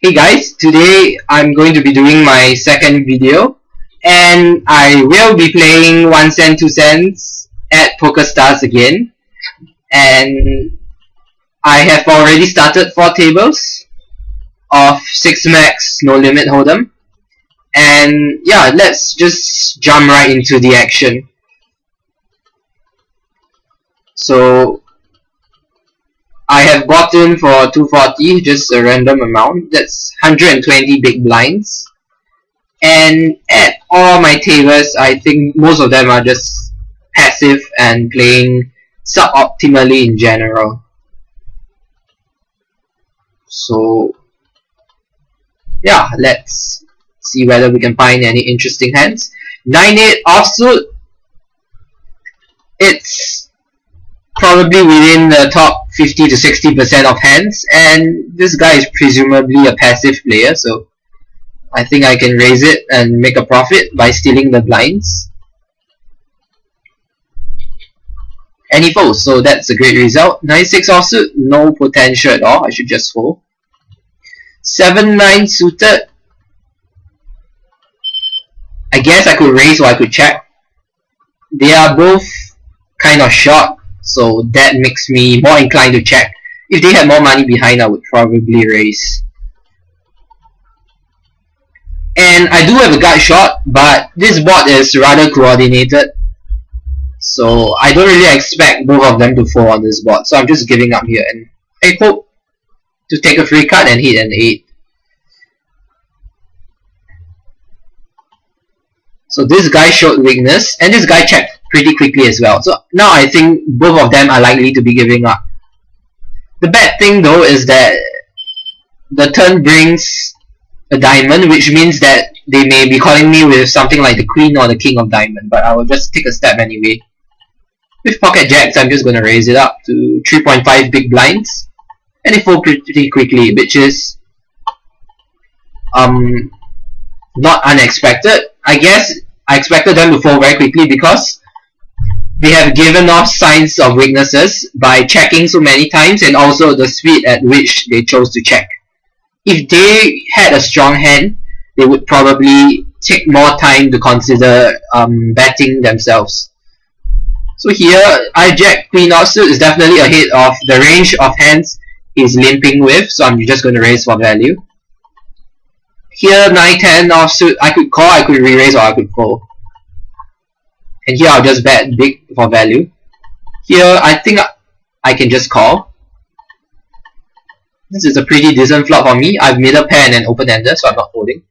Hey guys, today I'm going to be doing my second video and I will be playing 1 cent 2 cents at PokerStars again, and I have already started 4 tables of 6 max no limit hold'em, and yeah, let's just jump right into the action. So I have bought in for 240, just a random amount. That's 120 big blinds. And at all my tables, I think most of them are just passive and playing suboptimally in general. So yeah, let's see whether we can find any interesting hands. 9-8 offsuit. It's probably within the top 50 to 60% of hands, and this guy is presumably a passive player, so I think I can raise it and make a profit by stealing the blinds. And he folds, so that's a great result. 9-6 offsuit, no potential at all, I should just fold. 7-9 suited, I guess I could raise or I could check. They are both kind of short, so that makes me more inclined to check. If they had more money behind, I would probably raise. And I do have a gut shot, but this board is rather coordinated, so I don't really expect both of them to fall on this board. So I'm just giving up here, and I hope to take a free cut and hit an 8. So this guy showed weakness, and this guy checked pretty quickly as well. So now I think both of them are likely to be giving up. The bad thing though is that the turn brings a diamond, which means that they may be calling me with something like the queen or the king of diamond, but I will just take a step anyway. With pocket jacks, I'm just going to raise it up to 3.5 big blinds, and it folds pretty quickly, which is not unexpected. I guess I expected them to fall very quickly because they have given off signs of weaknesses by checking so many times, and also the speed at which they chose to check. If they had a strong hand, they would probably take more time to consider betting themselves. So here, I-Jack Queen offsuit is definitely ahead of the range of hands he's limping with, so I'm just going to raise for value. Here, 9-10 offsuit, I could call, I could re-raise, or I could fold. And here I'll just bet big for value. Here I think I can just call. This is a pretty decent flop for me. I've middle pair and an open-ender, so I'm not folding.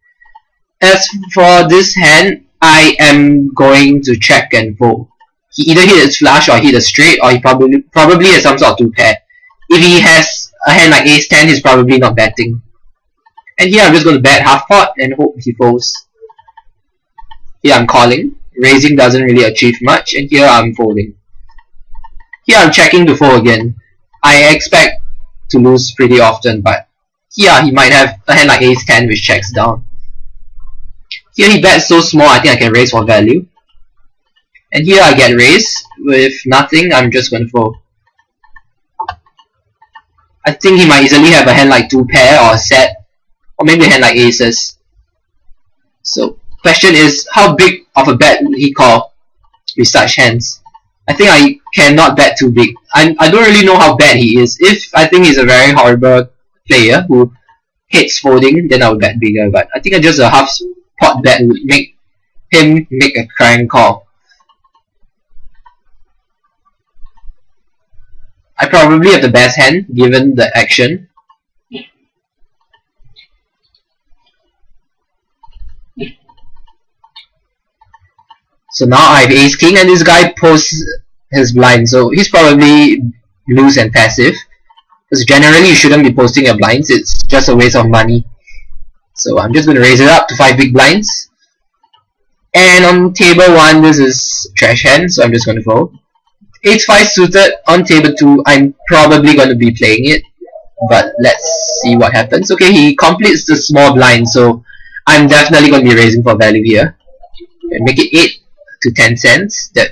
As for this hand, I am going to check and fold. He either hit his flush or hit a straight, or he probably has some sort of 2 pair. If he has a hand like ace-10, he's probably not betting. And here I'm just going to bet half pot and hope he folds. Here I'm calling. Raising doesn't really achieve much, and here I'm folding. Here I'm checking to fold again. I expect to lose pretty often, but here he might have a hand like ace-10 which checks down. Here he bets so small, I think I can raise for value. And here I get raised with nothing. I'm just going to fold. I think he might easily have a hand like 2 pair or a set, or maybe a hand like aces. So question is, how big of a bet would he call with such hands? I think I cannot bet too big. I don't really know how bad he is. If I think he's a very horrible player who hates folding, then I would bet bigger, but I think just a half pot bet would make him make a crying call. I probably have the best hand given the action. So now I have ace-king, and this guy posts his blind, so he's probably loose and passive. Because generally you shouldn't be posting your blinds, it's just a waste of money. So I'm just going to raise it up to 5 big blinds. And on table 1, this is trash hand, so I'm just going to fold. Ace-5 suited on table 2, I'm probably going to be playing it, but let's see what happens. Okay, he completes the small blind, so I'm definitely going to be raising for value here. And make it 8 to 10 cents, that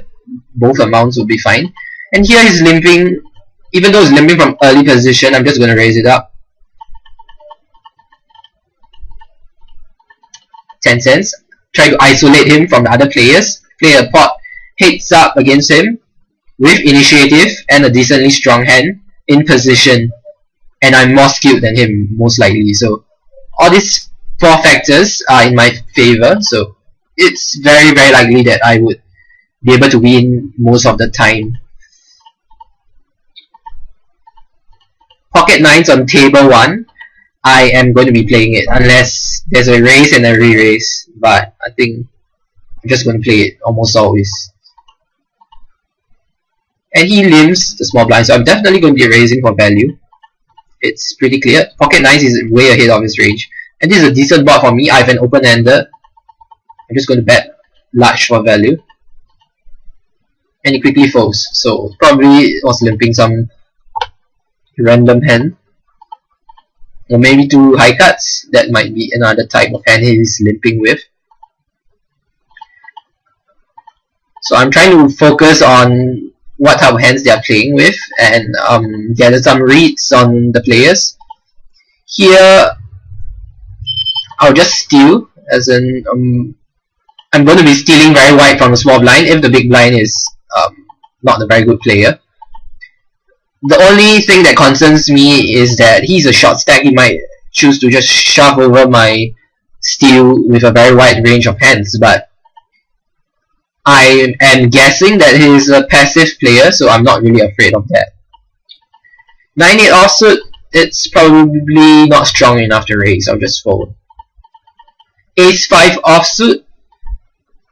both amounts will be fine. And here he's limping even though it's limping from early position, I'm just going to raise it up. 10 cents, try to isolate him from the other players, play a pot heads up against him with initiative and a decently strong hand in position, and I'm more skilled than him most likely. So all these 4 factors are in my favor, so it's very likely that I would be able to win most of the time. Pocket 9s on table 1. I am going to be playing it unless there's a raise and a re-raise, but I think I'm just going to play it almost always. And he limps the small blind, so I'm definitely going to be raising for value. It's pretty clear. Pocket 9s is way ahead of his range. And this is a decent board for me. I have an open-ender. I'm just going to bet large for value. And he quickly folds. So probably was limping some random hand. Or maybe 2 high cards. That might be another type of hand he's limping with. So I'm trying to focus on what type of hands they are playing with and gather some reads on the players. Here, I'll just steal, as in I'm going to be stealing very wide from the small blind if the big blind is not a very good player. The only thing that concerns me is that he's a short stack. He might choose to just shove over my steal with a very wide range of hands, but I am guessing that he's a passive player, so I'm not really afraid of that. 9-8 offsuit, it's probably not strong enough to raise. I'll just fold. Ace-5 offsuit,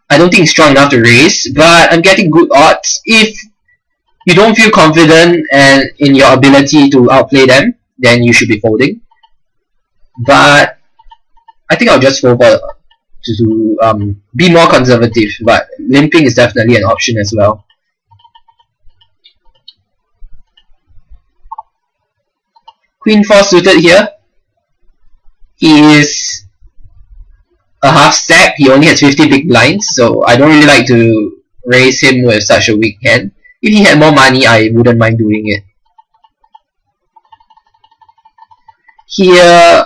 I don't think it's strong enough to raise, but I'm getting good odds. If you don't feel confident and in your ability to outplay them, then you should be folding. But I think I'll just fold for to be more conservative, but limping is definitely an option as well. Queen 4 suited here. He is a half stack. He only has 50 big blinds, so I don't really like to raise him with such a weak hand. If he had more money, I wouldn't mind doing it. Here,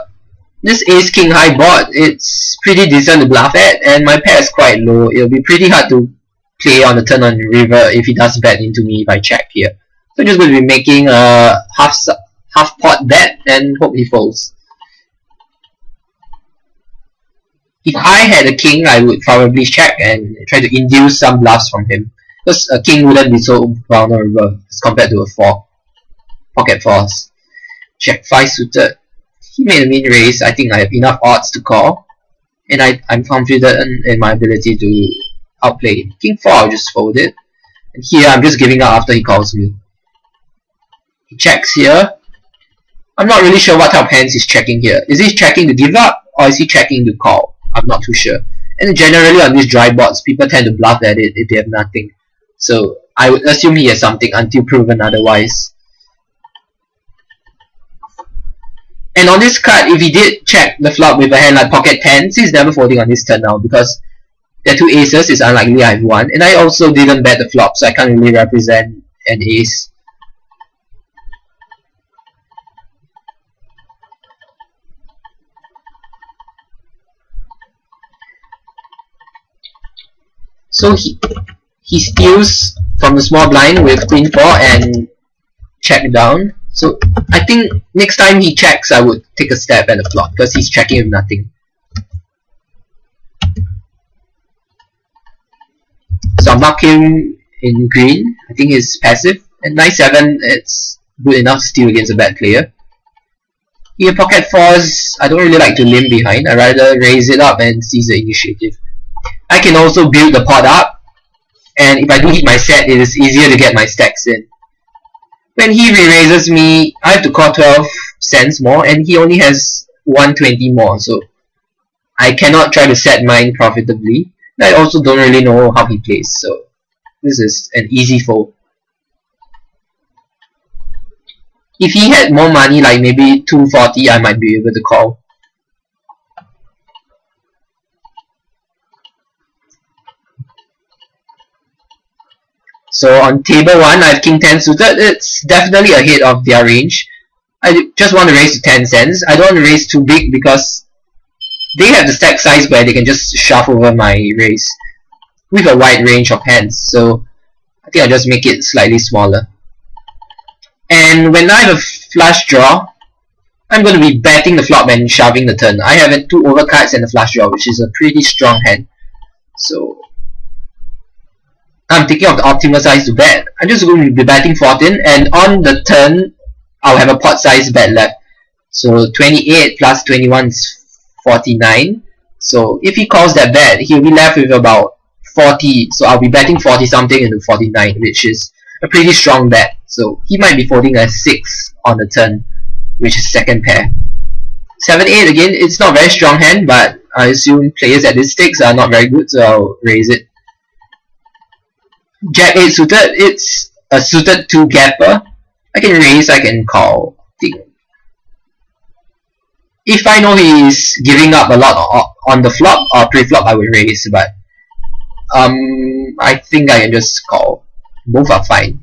this ace-king high board, it's pretty decent to bluff at, and my pair is quite low. It'll be pretty hard to play on the turn on the river if he does bet into me if I check here. So I'm just going to be making a half pot bet and hope he folds. If I had a king, I would probably check and try to induce some bluffs from him, because a king wouldn't be so vulnerable as compared to a 4. Pocket 4s. Check 5 suited. He made a min raise. I think I have enough odds to call, and I'm confident in my ability to outplay. King 4, I'll just fold it. And here, I'm just giving up after he calls me. He checks here. I'm not really sure what type of hands he's checking here. Is he checking to give up, or is he checking to call? I'm not too sure. And generally on these dry boards, people tend to bluff at it if they have nothing. So I would assume he has something until proven otherwise. And on this card, if he did check the flop with a hand like pocket 10s, he's never folding on this turn now, because there are 2 aces, it's unlikely I have 1. And I also didn't bet the flop, so I can't really represent an ace. So he steals from the small blind with queen 4 and check down. So I think next time he checks, I would take a stab at the flop, because he's checking with nothing. So I'll mark him in green. I think he's passive. And 9-7, it's good enough to steal against a bad player. Here, pocket 4s, I don't really like to limp behind. I rather raise it up and seize the initiative. I can also build the pot up, and if I do hit my set, it is easier to get my stacks in. When he re-raises me, I have to call 12 cents more, and he only has 120 more, so I cannot try to set mine profitably. I also don't really know how he plays, so this is an easy fold. If he had more money, like maybe 240, I might be able to call. So on table 1, I have king 10 suited. It's definitely ahead of their range. I just want to raise to 10 cents. I don't want to raise too big because they have the stack size where they can just shove over my raise with a wide range of hands. So I think I'll just make it slightly smaller. And when I have a flush draw, I'm going to be betting the flop and shoving the turn. I have 2 overcards and a flush draw, which is a pretty strong hand. So I'm thinking of the optimal size to bet. I'm just going to be betting 14, and on the turn, I'll have a pot size bet left. So 28 plus 21 is 49. So if he calls that bet, he'll be left with about 40. So I'll be betting 40 something into 49, which is a pretty strong bet. So he might be folding a 6 on the turn, which is second pair. 7-8 again, it's not a very strong hand, but I assume players at this stakes are not very good, so I'll raise it. Jack 8 suited, it's a suited 2 gapper. I can raise, I can call. If I know he's giving up a lot on the flop or pre-flop, I would raise, but I think I can just call. Both are fine.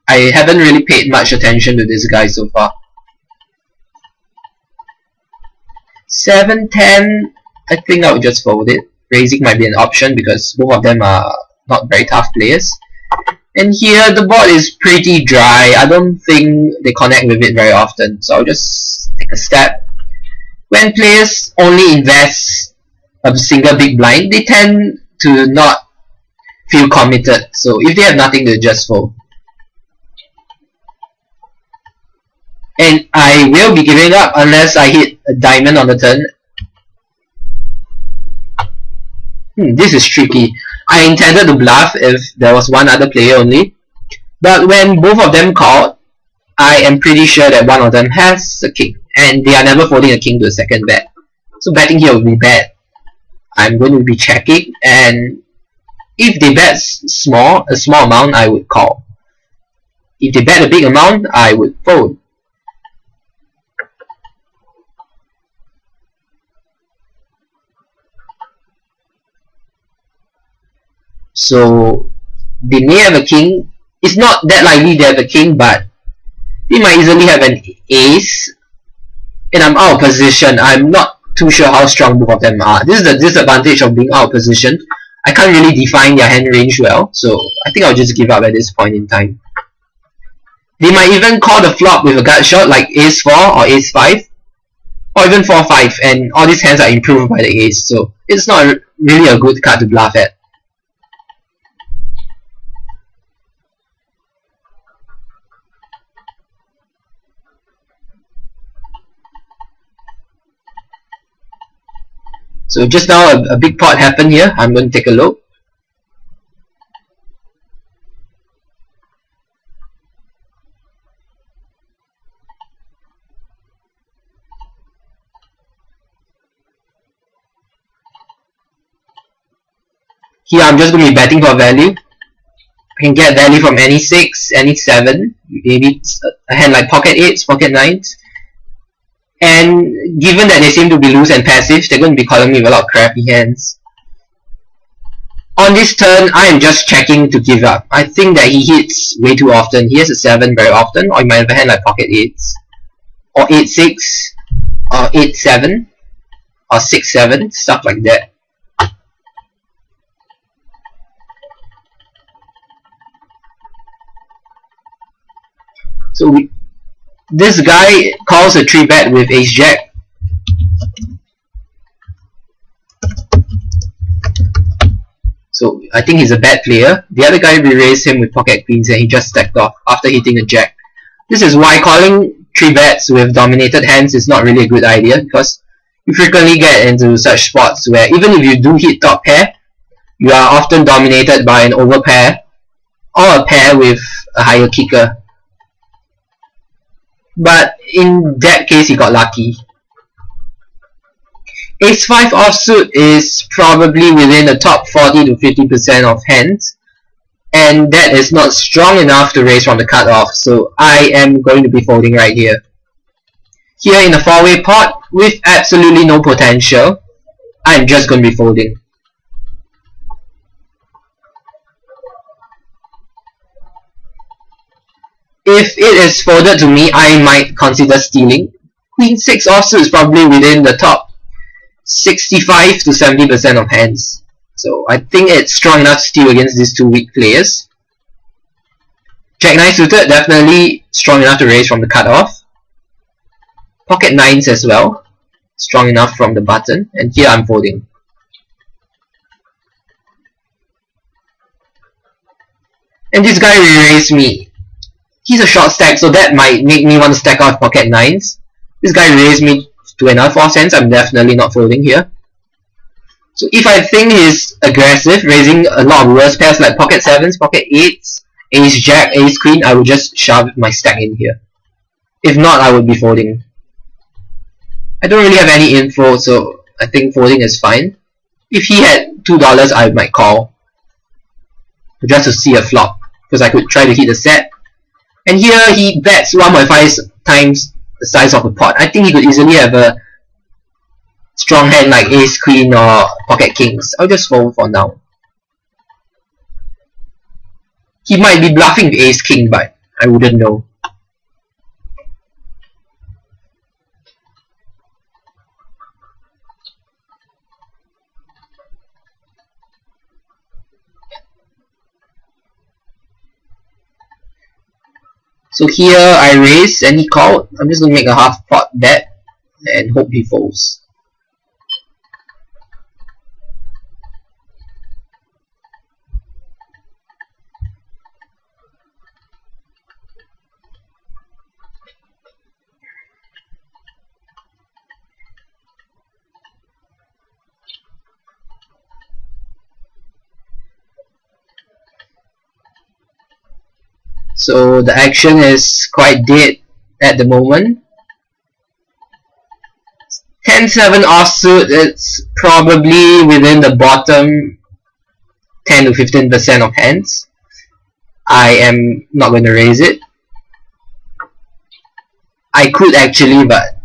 I haven't really paid much attention to this guy so far. 7-10, I think I would just fold it. Raising might be an option because both of them are not very tough players. And here the board is pretty dry. I don't think they connect with it very often, so I'll just take a step. When players only invest a single big blind, they tend to not feel committed. So if they have nothing, to just fold. And I will be giving up unless I hit a diamond on the turn. This is tricky. I intended to bluff if there was one other player only. But when both of them called, I am pretty sure that one of them has a king. And they are never folding a king to a second bet. So betting here would be bad. I'm going to be checking, and if they bet a small amount, I would call. If they bet a big amount, I would fold. So they may have a king. It's not that likely they have a king, but they might easily have an ace. And I'm out of position. I'm not too sure how strong both of them are. This is the disadvantage of being out of position. I can't really define their hand range well, so I think I'll just give up at this point in time. They might even call the flop with a gut shot like ace 4 or ace 5, or even 4-5, and all these hands are improved by the ace, so it's not really a good card to bluff at. So just now a big pot happened here. I'm going to take a look. Here I'm just going to be betting for value. I can get value from any 6, any 7, maybe a hand like pocket 8s, pocket 9s. And given that they seem to be loose and passive, they're going to be calling me with a lot of crappy hands. On this turn, I am just checking to give up. I think that he hits way too often. He has a 7 very often, or he might have a hand like pocket 8s, or 8-6, or 8-7, or 6-7, stuff like that. So this guy calls a 3-bet with ace-jack. So I think he's a bad player. The other guy, we raised him with pocket queens and he just stacked off after hitting a jack. This is why calling 3-bets with dominated hands is not really a good idea, because you frequently get into such spots where even if you do hit top pair, you are often dominated by an overpair or a pair with a higher kicker. But in that case, he got lucky. Ace-5 offsuit is probably within the top 40 to 50% of hands, and that is not strong enough to raise from the cutoff, so I am going to be folding right here. Here in the 4-way pot, with absolutely no potential, I'm just going to be folding. If it is folded to me, I might consider stealing. Queen 6 offsuit is probably within the top 65 to 70% of hands. So I think it's strong enough still against these two weak players. Jack 9 suited, definitely strong enough to raise from the cutoff. Pocket 9s as well, strong enough from the button, and here I'm folding. And this guy re-raised me. He's a short stack, so that might make me want to stack out pocket 9s. This guy raised me to another 4 cents, I'm definitely not folding here. So if I think he's aggressive, raising a lot of worse pairs like pocket 7s, pocket 8s, ace jack, ace queen, I would just shove my stack in here. If not, I would be folding. I don't really have any info, so I think folding is fine. If he had $2, I might call. Just to see a flop, because I could try to hit the set. And here he bets 1.5 times the size of the pot. I think he could easily have a strong hand like ace queen or pocket kings. I'll just fold for now. He might be bluffing with ace king, but I wouldn't know. So here I raise and he called. I'm just going to make a half pot bet and hope he folds. So the action is quite dead at the moment. 10-7 offsuit, it's probably within the bottom 10 to 15% of hands. I am not going to raise it. I could actually, but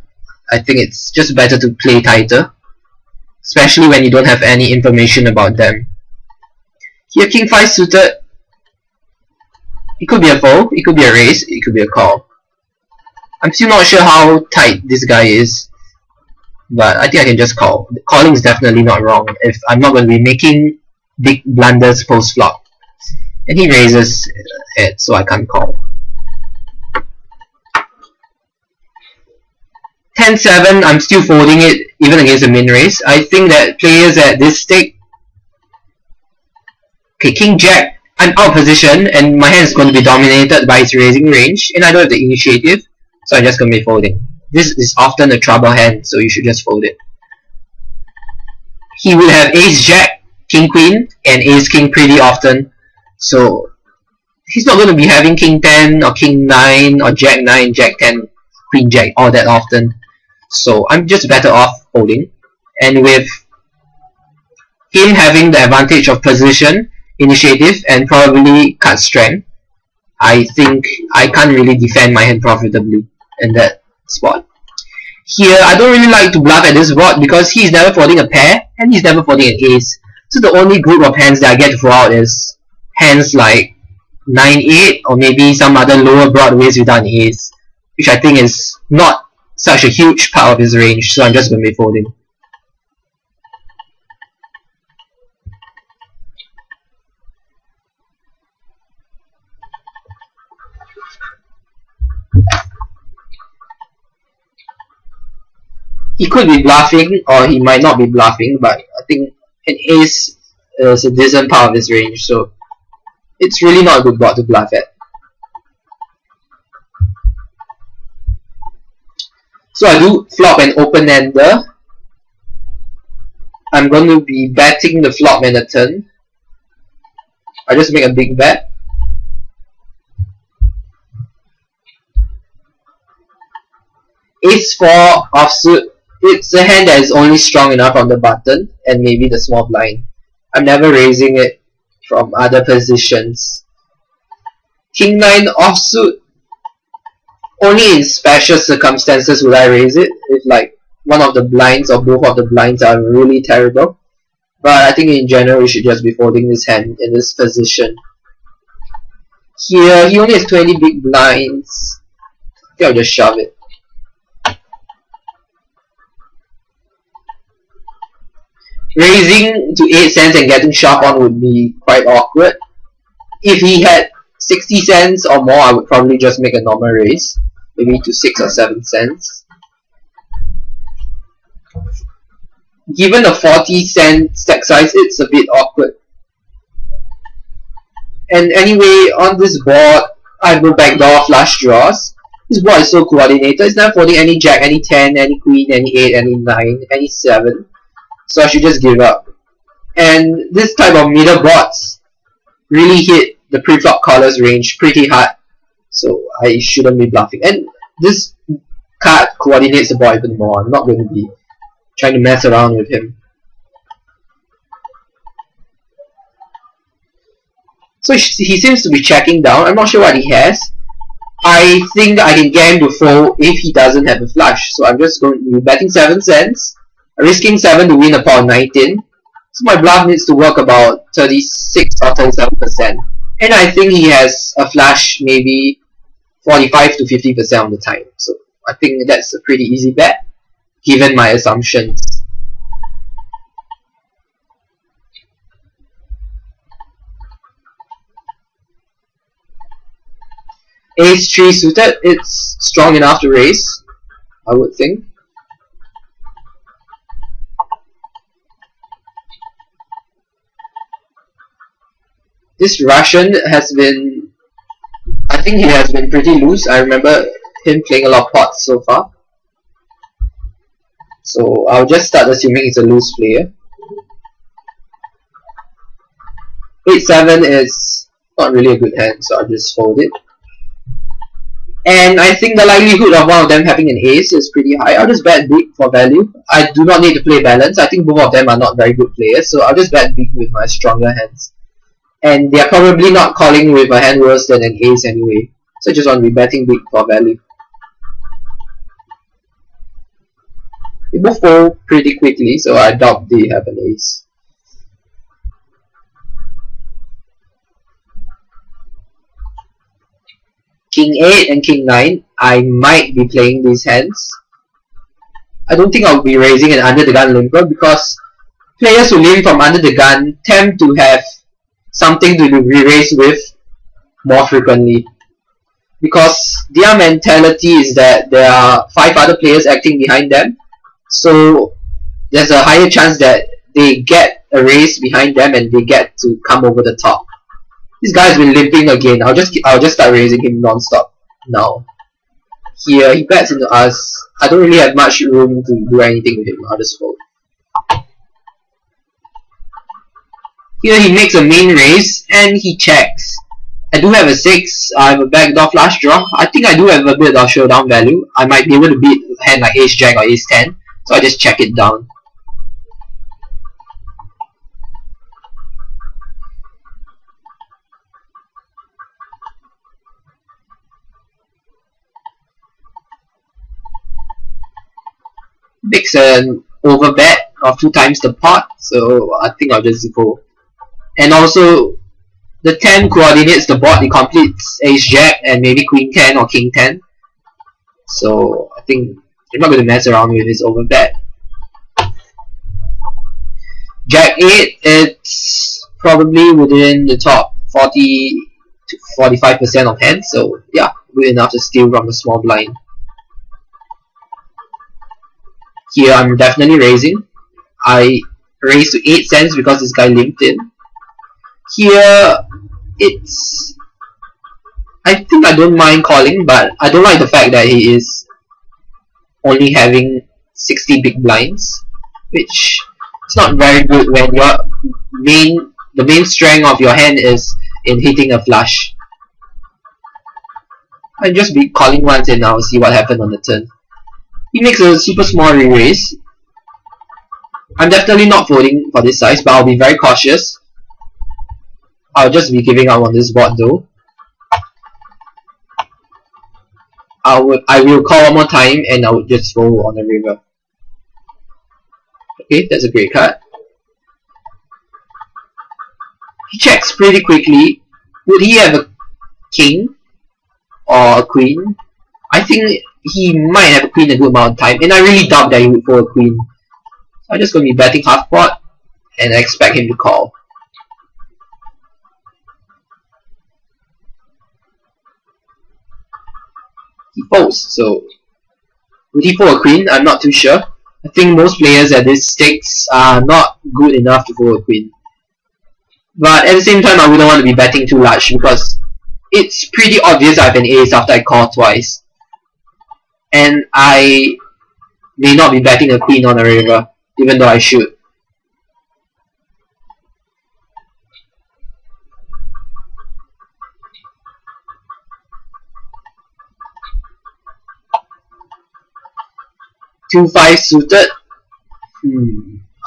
I think it's just better to play tighter, especially when you don't have any information about them. Here king 5 suited. It could be a fold, it could be a raise, it could be a call. I'm still not sure how tight this guy is, but I think I can just call. Calling is definitely not wrong if I'm not going to be making big blunders post flop. And he raises it, so I can't call. 10-7, I'm still folding it even against a min raise. I think that players at this stake. Okay, king jack. I'm out of position and my hand is going to be dominated by its raising range and I don't have the initiative, so I'm just going to be folding. This is often a trouble hand, so you should just fold it. He will have ace jack, king queen, and ace king pretty often, so he's not going to be having king 10 or king 9 or jack 9, jack 10, queen jack all that often. So I'm just better off folding. And with him having the advantage of position, initiative, and probably card strength, I think I can't really defend my hand profitably in that spot. Here, I don't really like to bluff at this board because he's never folding a pair and he's never folding an ace. So the only group of hands that I get to throw out is hands like 9-8 or maybe some other lower broadways without an ace, which I think is not such a huge part of his range, so I'm just going to be folding. He could be bluffing or he might not be bluffing, but I think an ace is a decent part of his range, so it's really not a good board to bluff at. So I do flop an open-ender. I'm going to be betting the flop and the turn. I just make a big bet. Ace 4 offsuit. It's a hand that is only strong enough on the button and maybe the small blind. I'm never raising it from other positions. King 9 offsuit. Only in special circumstances would I raise it, if like one of the blinds or both of the blinds are really terrible. But I think in general you should just be folding this hand in this position. Here he only has 20 big blinds. I think I'll just shove it. raising to 8 cents and getting sharp on would be quite awkward. If he had 60 cents or more, I would probably just make a normal raise, maybe to 6 or 7 cents. Given a 40-cent stack size, it's a bit awkward. And anyway, on this board, I have no backdoor flush draws. This board is so coordinated. It's not folding any jack, any 10, any queen, any 8, any 9, any 7. So I should just give up. And this type of middle boards really hit the pre-flop caller's range pretty hard. So I shouldn't be bluffing. And this card coordinates the board even more. I'm not going to be trying to mess around with him. So he seems to be checking down. I'm not sure what he has. I think I can get him to fold if he doesn't have a flush. So I'm just going to be betting 7 cents, risking 7 to win a pot of 19. So my bluff needs to work about 36 or 37%. And I think he has a flush maybe 45 to 50% of the time. So I think that's a pretty easy bet, given my assumptions. Ace 3 suited, it's strong enough to raise, I would think. This Russian has been, I think he has been pretty loose. I remember him playing a lot of pots so far. So I'll just start assuming he's a loose player. 8-7 is not really a good hand, so I'll just fold it. And I think the likelihood of one of them having an ace is pretty high. I'll just bet big for value. I do not need to play balance. I think both of them are not very good players, so I'll just bet big with my stronger hands. And they are probably not calling with a hand worse than an ace anyway. So I just want to be betting big for value. They both fold pretty quickly, so I doubt they have an ace. King 8 and King 9, I might be playing these hands. I don't think I'll be raising an under the gun limper because players who limp from under the gun tend to have something to re-raise with more frequently. Because their mentality is that there are 5 other players acting behind them. So there's a higher chance that they get a raise behind them and they get to come over the top. This guy has been limping again. I'll just start raising him non-stop now. Here he bets into us. I don't really have much room to do anything with him. I'll just fold. Here he makes a main raise and he checks. I do have a 6. I have a backdoor flush draw. I think I do have a bit of showdown value. I might be able to beat a hand like Ace Jack or Ace 10. So I just check it down. Makes an over bet of 2 times the pot, so I think I'll just go. And also, the 10 coordinates the board. It completes Ace Jack and maybe Queen 10 or King 10. So I think I'm not going to mess around with his over bet. Jack 8, it's probably within the top 40 to 45% of hands. So yeah, good enough to steal from the small blind. Here I'm definitely raising. I raised to 8 cents because this guy limped in. Here it's, I think I don't mind calling, but I don't like the fact that he is only having 60 big blinds, which is not very good when the main strength of your hand is in hitting a flush. I'll just be calling once and I'll see what happened on the turn. He makes a super small re-raise. I'm definitely not folding for this size, but I'll be very cautious. I'll just be giving up on this board though. I will call one more time and I would just fold on the river. Okay, that's a great card. He checks pretty quickly. Would he have a king or a queen? I think he might have a queen a good amount of time, and I really doubt that he would fold a queen. So I'm just going to be betting half pot. and I expect him to call. He folds, so would he fold a queen? I'm not too sure. I think most players at this stakes are not good enough to fold a queen. But at the same time, I wouldn't want to be betting too large because it's pretty obvious I have an ace after I call twice. And I may not be betting a queen on a river, even though I should. Two five suited.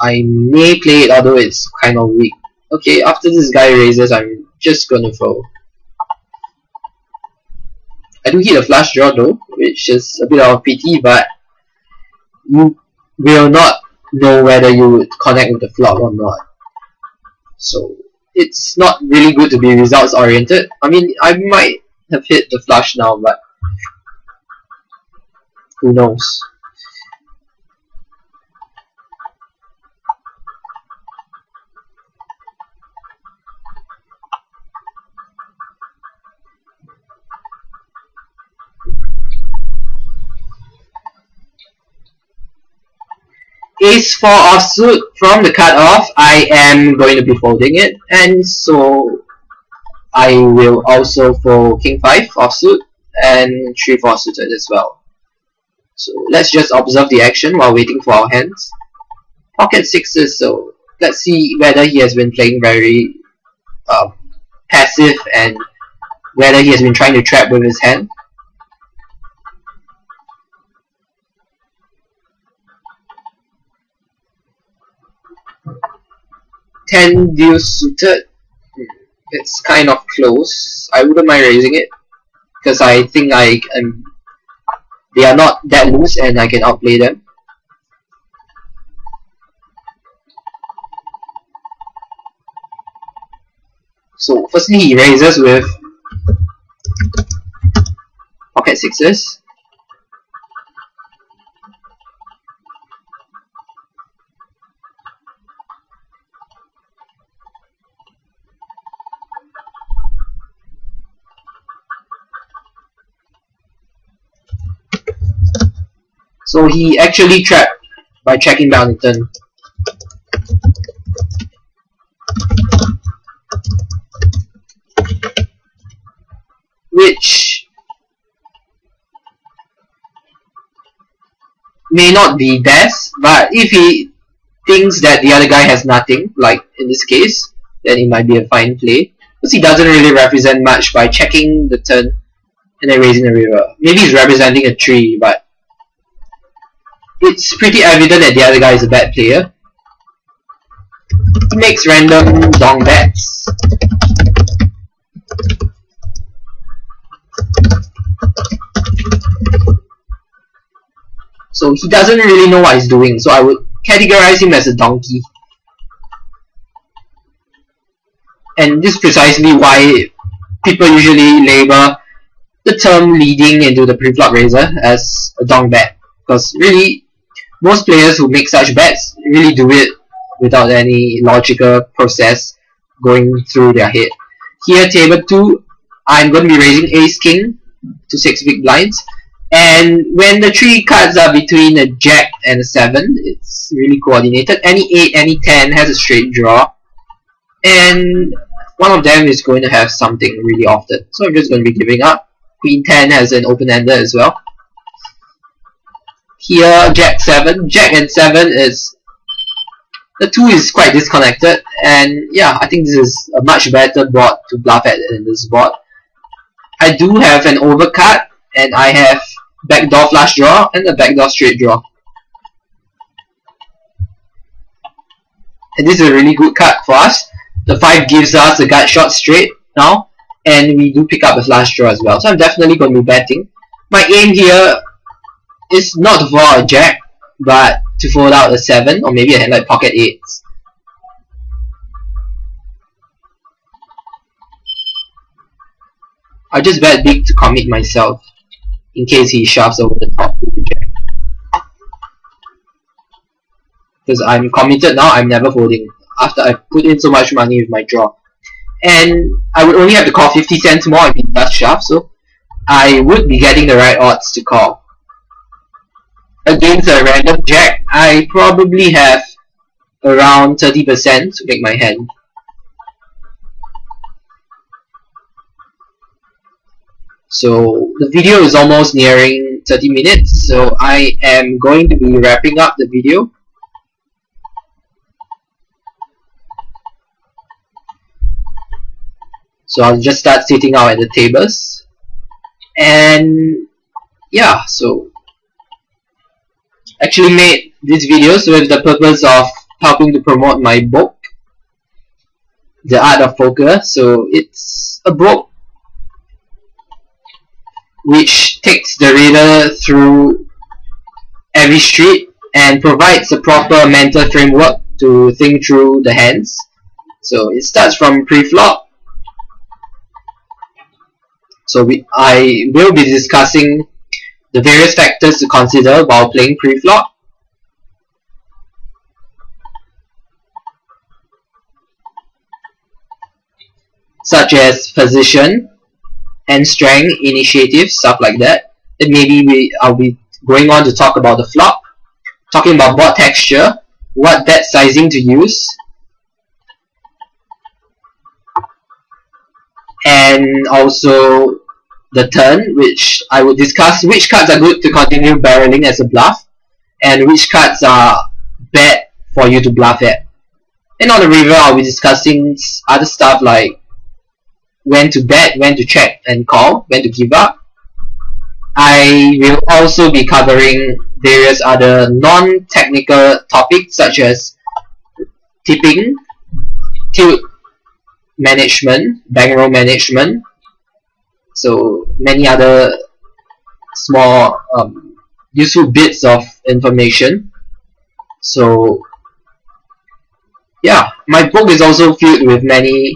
I may play it, although it's kind of weak. Okay, after this guy raises, I'm just gonna fold. I do hit a flush draw though, which is a bit of a pity, but you will not know whether you would connect with the flop or not. So it's not really good to be results oriented. I mean, I might have hit the flush now, but who knows. Ace 4 offsuit from the cutoff, I am going to be folding it, and so I will also fold King 5 offsuit and 3-4 suited as well. So let's just observe the action while waiting for our hands. Pocket sixes, so let's see whether he has been playing very passive and whether he has been trying to trap with his hand. Ten deuce suited. It's kind of close. I wouldn't mind raising it because I think they are not that loose and I can outplay them. So firstly he raises with pocket sixes. So he actually trapped by checking down the turn. Which may not be best, but if he thinks that the other guy has nothing, like in this case, then it might be a fine play. Because he doesn't really represent much by checking the turn and then raising the river. Maybe he's representing a tree, but it's pretty evident that the other guy is a bad player. He makes random dong bets. So he doesn't really know what he's doing, so I would categorize him as a donkey. And this is precisely why people usually label the term leading into the pre-flop raiser as a dong bet. Because really, most players who make such bets really do it without any logical process going through their head. Here, table 2, I'm going to be raising ace-king to 6 big blinds. And when the 3 cards are between a jack and a 7, it's really coordinated. Any 8, any 10 has a straight draw. And one of them is going to have something really often. So I'm just going to be giving up. Queen 10 has an open-ender as well. Here, Jack 7. Jack and 7 is... the 2 is quite disconnected. And yeah, I think this is a much better board to bluff at than this board. I do have an overcut. And I have backdoor flush draw and a backdoor straight draw. And this is a really good card for us. The 5 gives us the gut shot straight now. And we do pick up a flush draw as well. So I'm definitely going to be betting. My aim here is not to fold out a jack, but to fold out a 7 or maybe a hand like pocket 8s. I just bet big to commit myself in case he shoves over the top with the jack. Because I'm committed now, I'm never folding. after I put in so much money with my draw. And I would only have to call 50 cents more if he does shove, so I would be getting the right odds to call. Against a random jack, I probably have around 30% to make my hand. So the video is almost nearing 30 minutes, so I am going to be wrapping up the video. So I'll just start sitting out at the tables. And yeah, so actually made these videos with the purpose of helping to promote my book, The Art of Poker. So it's a book which takes the reader through every street and provides a proper mental framework to think through the hands. So it starts from pre-flop. So I will be discussing the various factors to consider while playing pre-flop. Such as position, hand strength, initiative, stuff like that. Then maybe I'll be going on to talk about the flop, talking about board texture, what bet sizing to use, and also the turn, which I would discuss which cards are good to continue barreling as a bluff and which cards are bad for you to bluff at. And on the river, I'll be discussing other stuff like when to bet, when to check and call, when to give up. I will also be covering various other non-technical topics such as tipping, tilt management, bankroll management, so many other small useful bits of information. So yeah, my book is also filled with many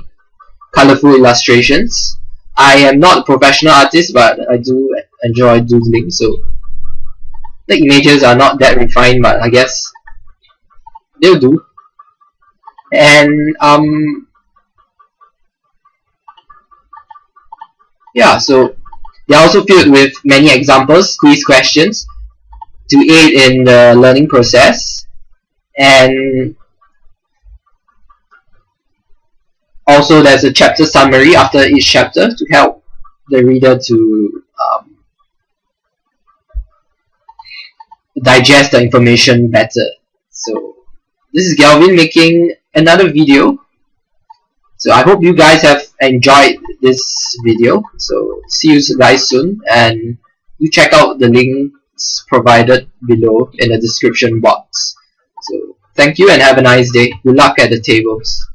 colorful illustrations. I am not a professional artist, but I do enjoy doodling, so the images are not that refined, but I guess they'll do. And yeah, so they are also filled with many examples, quiz questions to aid in the learning process, and also there's a chapter summary after each chapter to help the reader to digest the information better. So this is Galvin making another video. So I hope you guys have enjoyed this video. So see you guys soon, and you check out the links provided below in the description box. So thank you and have a nice day. Good luck at the tables.